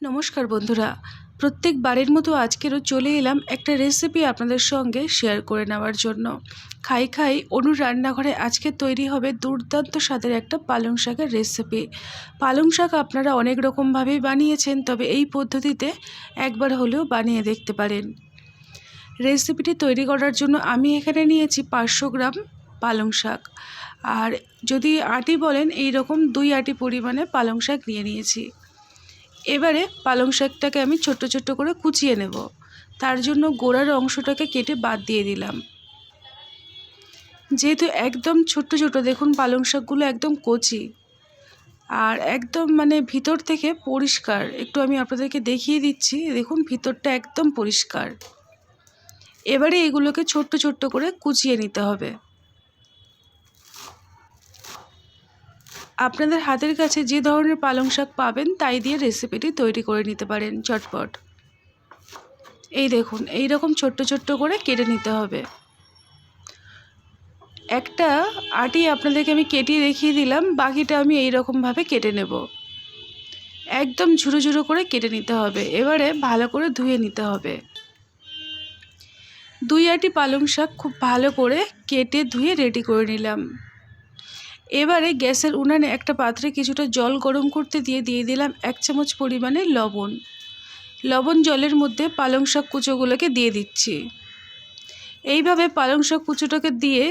নমস্কার বন্ধুরা, প্রত্যেকবারের মতো আজকেরও চলে এলাম একটা রেসিপি আপনাদের সঙ্গে শেয়ার করে নেওয়ার জন্য। খাই খাই অনুর রান্নাঘরে আজকে তৈরি হবে দুর্দান্ত স্বাদের একটা পালং শাকের রেসিপি। পালং শাক আপনারা অনেক রকমভাবেই বানিয়েছেন, তবে এই পদ্ধতিতে একবার হলেও বানিয়ে দেখতে পারেন। রেসিপিটি তৈরি করার জন্য আমি এখানে নিয়েছি 500 গ্রাম পালং শাক, আর যদি আটি বলেন এই রকম 2 আটি পরিমাণে পালং শাক নিয়েছি। এবারে পালং শাকটাকে আমি ছোট্ট ছোট্ট করে কুচিয়ে নেব। তার জন্য গোড়ার অংশটাকে কেটে বাদ দিয়ে দিলাম। যেহেতু একদম ছোট্ট ছোট, দেখুন পালং শাকগুলো একদম কচি আর একদম ভিতর থেকে পরিষ্কার। একটু আমি আপনাদেরকে দেখিয়ে দিচ্ছি, দেখুন ভিতরটা একদম পরিষ্কার। এবারে এগুলোকে ছোট্ট ছোট্ট করে কুচিয়ে নিতে হবে। আপনাদের হাতের কাছে যে ধরনের পালং শাক পাবেন তাই দিয়ে রেসিপিটি তৈরি করে নিতে পারেন চটপট। এই দেখুন, এই রকম ছোট্ট ছোট্ট করে কেটে নিতে হবে। একটা আটি আপনাদেরকে আমি কেটে দেখিয়ে দিলাম, বাকিটা আমি এই রকমভাবে কেটে নেব। একদম ঝুরো ঝুরো করে কেটে নিতে হবে। এবারে ভালো করে ধুয়ে নিতে হবে। 2 আটি পালং শাক খুব ভালো করে কেটে ধুয়ে রেডি করে নিলাম। এবারে গ্যাসের উনানে একটা পাত্রে কিছুটা জল গরম করতে দিয়ে দিলাম 1 চামচ পরিমাণে লবণ। লবণ জলের মধ্যে পালং শাক কুচোগুলোকে দিয়ে দিচ্ছি। এইভাবে পালং শাক কুচোটাকে দিয়ে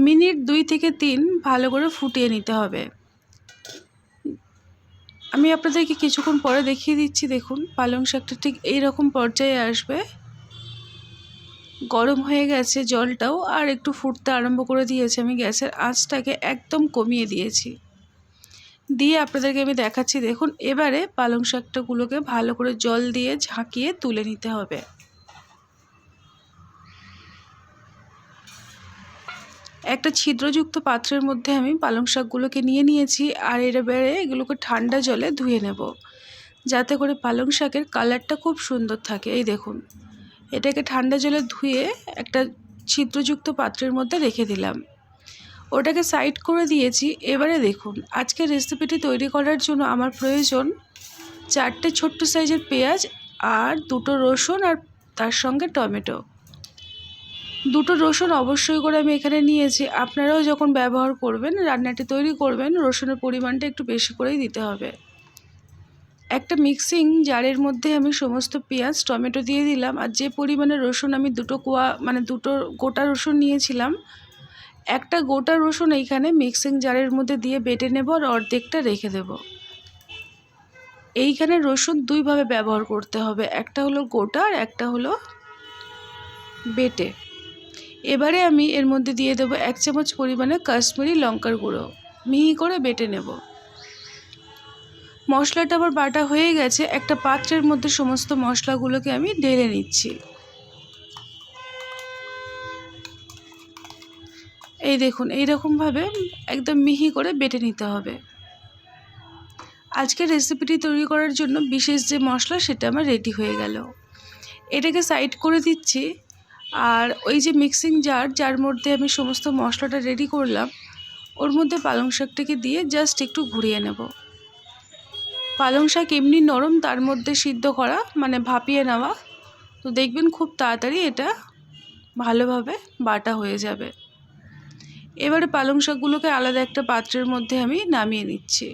মিনিট 2 থেকে 3 ভালো করে ফুটিয়ে নিতে হবে। আমি আপনাদেরকে কিছুক্ষণ পরে দেখিয়ে দিচ্ছি। দেখুন পালং শাকটা ঠিক এই রকম পর্যায়ে আসবে। গরম হয়ে গেছে জলটাও, আর একটু ফুটতে আরম্ভ করে দিয়েছে। আমি গ্যাসের আঁচটাকে একদম কমিয়ে দিয়েছি। দিয়ে আপনাদেরকে আমি দেখাচ্ছি। দেখুন এবারে পালং শাকটাগুলোকে ভালো করে জল দিয়ে ঝাঁকিয়ে তুলে নিতে হবে। একটা ছিদ্রযুক্ত পাত্রের মধ্যে আমি পালং শাকগুলোকে নিয়েছি, আর এবারে এগুলোকে ঠান্ডা জলে ধুয়ে নেব, যাতে করে পালং শাকের কালারটা খুব সুন্দর থাকে। এই দেখুন, এটাকে ঠান্ডা জলে ধুয়ে একটা ছিদ্রযুক্ত পাত্রের মধ্যে রেখে দিলাম। ওটাকে সাইড করে দিয়েছি। এবারে দেখুন, আজকের রেসিপিটি তৈরি করার জন্য আমার প্রয়োজন 4টে ছোট্ট সাইজের পেঁয়াজ আর 2টো রসুন, আর তার সঙ্গে টমেটো। 2টো রসুন অবশ্যই করে আমি এখানে নিয়েছি। আপনারাও যখন ব্যবহার করবেন, রান্নাটি তৈরি করবেন, রসুনের পরিমাণটা একটু বেশি করেই দিতে হবে। একটা মিক্সিং জারের মধ্যে আমি সমস্ত পেঁয়াজ টমেটো দিয়ে দিলাম, আর যে পরিমাণে রসুন আমি 2টো গোটা রসুন নিয়েছিলাম, একটা গোটা রসুন এইখানে মিক্সিং জারের মধ্যে দিয়ে বেটে নেব, আর অর্ধেকটা রেখে দেব। এইখানে রসুন 2ভাবে ব্যবহার করতে হবে, একটা হলো গোটা আর একটা হলো বেটে। এবারে আমি এর মধ্যে দিয়ে দেব 1 চামচ পরিমাণে কাশ্মীরি লঙ্কার গুঁড়ো, মিহি করে বেটে নেব। মশলাটা আবার বাটা হয়ে গেছে। একটা পাত্রের মধ্যে সমস্ত মশলাগুলোকে আমি ঢেলে নিচ্ছি। এই দেখুন, এইরকমভাবে একদম মিহি করে বেটে নিতে হবে। আজকের রেসিপিটি তৈরি করার জন্য বিশেষ যে মশলা, সেটা আমার রেডি হয়ে গেল। এটাকে সাইড করে দিচ্ছি। আর ওই যে মিক্সিং জার, যার মধ্যে আমি সমস্ত মশলাটা রেডি করলাম, ওর মধ্যে পালং শাকটাকে দিয়ে জাস্ট একটু ঘুরিয়ে নেব। পালং শাক এমনি নরম, তার মধ্যে সিদ্ধ করা ভাপিয়ে নেওয়া, তো দেখবেন খুব তাড়াতাড়ি এটা ভালোভাবে বাটা হয়ে যাবে। এবারে পালং শাকগুলোকে আলাদা একটা পাত্রের মধ্যে আমি নামিয়ে নিচ্ছি।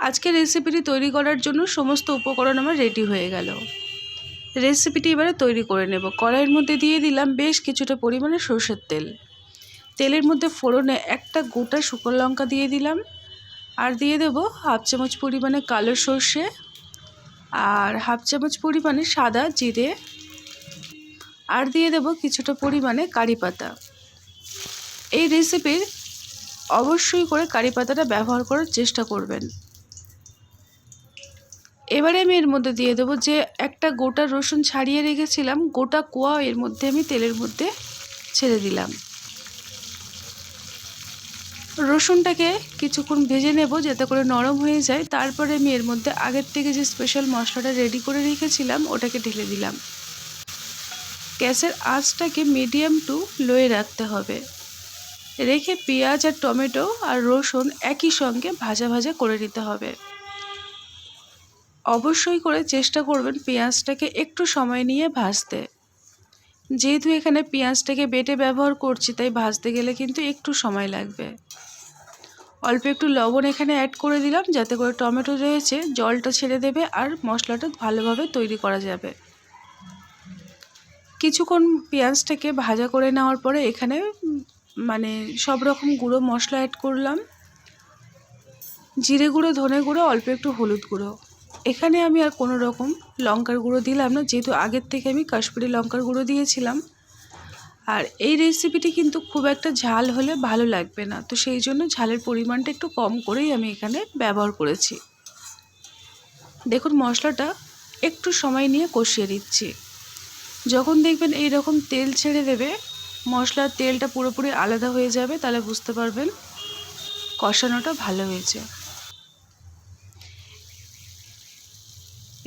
আজকের রেসিপিটি তৈরি করার জন্য সমস্ত উপকরণ আমার রেডি হয়ে গেল। রেসিপিটি এবারে তৈরি করে নেব। কড়াইয়ের মধ্যে দিয়ে দিলাম বেশ কিছুটা পরিমাণে সরষের তেল। তেলের মধ্যে ফোড়নে একটা গোটা শুকনো লঙ্কা দিয়ে দিলাম, আর দিয়ে দেব 1/2 চামচ পরিমাণে কালো সর্ষে, আর 1/2 চামচ পরিমাণে সাদা জিরে, আর দিয়ে দেব কিছুটা পরিমাণে কারি পাতা। এই রেসিপির অবশ্যই করে কারি পাতাটা ব্যবহার করার চেষ্টা করবেন। এবারে আমি এর মধ্যে দিয়ে দেবো যে একটা গোটা রসুন ছাড়িয়ে রেখেছিলাম, গোটা কোয়া এর মধ্যে আমি তেলের মধ্যে ছেড়ে দিলাম। রসুনটাকে কিছুক্ষণ ভেজে নেব যাতে করে নরম হয়ে যায়। তারপরে আমি এর মধ্যে আগের থেকে যে স্পেশাল মশলাটা রেডি করে রেখেছিলাম ওটাকে ঢেলে দিলাম। গ্যাসের আঁচটাকে মিডিয়াম টু লোয়ে রাখতে হবে। রেখে পেঁয়াজ আর টমেটো আর রসুন একই সঙ্গে ভাজা ভাজা করে নিতে হবে। অবশ্যই করে চেষ্টা করবেন পেঁয়াজটাকে একটু সময় নিয়ে ভাজতে। যেহেতু এখানে পেঁয়াজটাকে বেটে ব্যবহার করছি, তাই ভাজতে গেলে কিন্তু একটু সময় লাগবে। অল্প একটু লবণ এখানে অ্যাড করে দিলাম, যাতে করে টমেটো রয়েছে জলটা ছেড়ে দেবে আর মশলাটা ভালোভাবে তৈরি করা যাবে। কিছুক্ষণ পেঁয়াজটাকে ভাজা করে নেওয়ার পরে এখানে সব রকম গুঁড়ো মশলা অ্যাড করলাম। জিরে গুঁড়ো, ধনে গুঁড়ো, অল্প একটু হলুদ গুঁড়ো। এখানে আমি আর কোনো রকম লঙ্কার গুঁড়ো দিলাম না, যেহেতু আগের থেকে আমি কাশ্মীরি লঙ্কার গুঁড়ো দিয়েছিলাম। আর এই রেসিপিটি কিন্তু খুব একটা ঝাল হলে ভালো লাগবে না, তো সেই জন্য ঝালের পরিমাণটা একটু কম করেই আমি এখানে ব্যবহার করেছি। দেখুন মশলাটা একটু সময় নিয়ে কষিয়ে দিচ্ছি। যখন দেখবেন এই রকম তেল ছেড়ে দেবে, মশলার তেলটা পুরোপুরি আলাদা হয়ে যাবে, তাহলে বুঝতে পারবেন কষানোটা ভালো হয়েছে।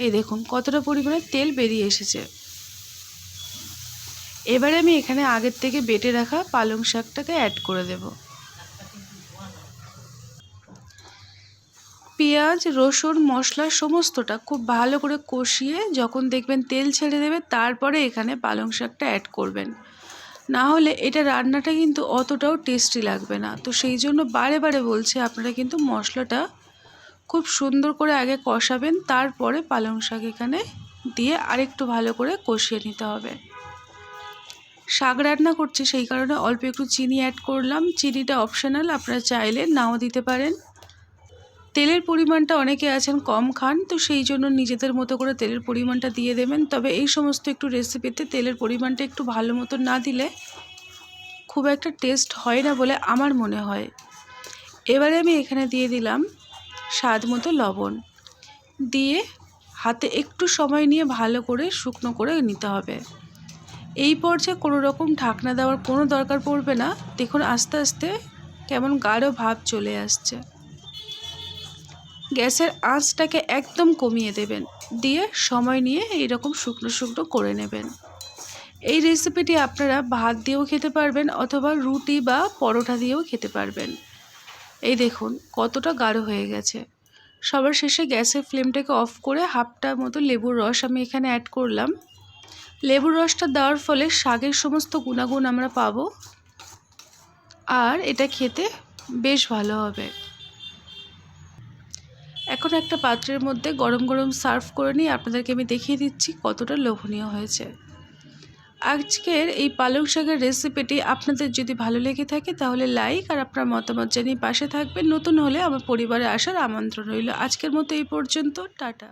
এই দেখুন কতটা পরিমাণে তেল বেরিয়ে এসেছে। এবারে আমি এখানে আগের থেকে বেটে রাখা পালং শাকটাকে অ্যাড করে দেব। পেঁয়াজ, রসুন, মশলা সমস্তটা খুব ভালো করে কষিয়ে যখন দেখবেন তেল ছেড়ে দেবে, তারপরে এখানে পালং শাকটা অ্যাড করবেন। না হলে এটা রান্নাটা কিন্তু অতটাও টেস্টি লাগবে না। তো সেই জন্য বারে বারে বলছি, আপনারা কিন্তু মশলাটা খুব সুন্দর করে আগে কষাবেন, তারপরে পালং শাক এখানে দিয়ে আরেকটু ভালো করে কষিয়ে নিতে হবে। শাক রান্না করছি, সেই কারণে অল্প একটু চিনি অ্যাড করলাম। চিনিটা অপশনাল, আপনারা চাইলে নাও দিতে পারেন। তেলের পরিমাণটা অনেকে আছেন কম খান, তো সেই জন্য নিজেদের মতো করে তেলের পরিমাণটা দিয়ে দেবেন। তবে এই সমস্ত একটু রেসিপিতে তেলের পরিমাণটা একটু ভালো মতো না দিলে খুব একটা টেস্ট হয় না বলে আমার মনে হয়। এবারে আমি এখানে দিয়ে দিলাম স্বাদ মতো লবণ, দিয়ে হাতে একটু সময় নিয়ে ভালো করে শুকনো করে নিতে হবে। এই পর্যায়ে কোনো রকম ঢাকনা দেওয়ার কোনো দরকার পড়বে না। দেখুন আস্তে আস্তে কেমন গাঢ় ভাব চলে আসছে। গ্যাসের আঁচটাকে একদম কমিয়ে দেবেন, দিয়ে সময় নিয়ে এইরকম শুকনো শুকনো করে নেবেন। এই রেসিপিটি আপনারা ভাত দিয়েও খেতে পারবেন, অথবা রুটি বা পরোটা দিয়েও খেতে পারবেন। এই দেখুন কতটা গাঢ় হয়ে গেছে। সবার শেষে গ্যাসের ফ্লেমটাকে অফ করে হাফটা মতো লেবুর রস আমি এখানে অ্যাড করলাম। লেবুর রসটা দেওয়ার ফলে শাকের সমস্ত গুণাগুণ আমরা পাবো, আর এটা খেতে বেশ ভালো হবে। এখন একটা পাত্রের মধ্যে গরম গরম সার্ভ করে নিয়ে আপনাদেরকে আমি দেখিয়ে দিচ্ছি কতটা লোভনীয় হয়েছে। আজকের এই পালং শাকের রেসিপিটি আপনাদের যদি ভালো লেগে থাকে তাহলে লাইক আর আপনার মতামত জানিয়ে পাশে থাকবেন। নতুন হলে আমার পরিবারে আসার আমন্ত্রণ রইল। আজকের মতো এই পর্যন্ত, টাটা।